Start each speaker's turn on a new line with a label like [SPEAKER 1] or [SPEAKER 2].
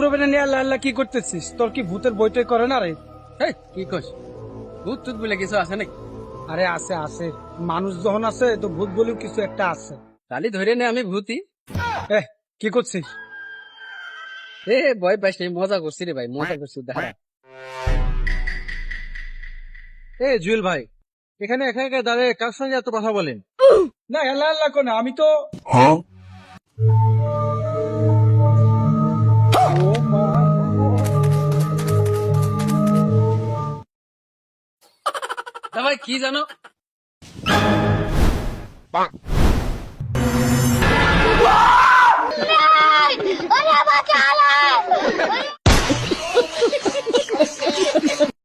[SPEAKER 1] মুরব্বী নিয়ে আল্লাহ আল্লাহ কি করতেছিস? তোর কি ভূতের বইটই করে না রে?
[SPEAKER 2] হেই, কি কস? ভূত টুত বলে কিছু আছে নাকি?
[SPEAKER 1] আরে আছে আছে, মানুষ যখন আছে তো ভূত বলেও কিছু একটা আছে।
[SPEAKER 2] তালি ধরে নে আমি ভূতি।
[SPEAKER 1] কি করছিস?
[SPEAKER 2] ভয় পাইস নাই, মজা করছি রে ভাই, মজা করছি দাঁড়া।
[SPEAKER 1] জুয়েল ভাই, এখানে একা একা দাঁড়িয়ে কার সঙ্গে এত কথা বলেন? না আল্লাহ আল্লাহ কোন, আমি তো ও মা।
[SPEAKER 2] তা ভাই কি জানো,
[SPEAKER 3] Olha a bacala!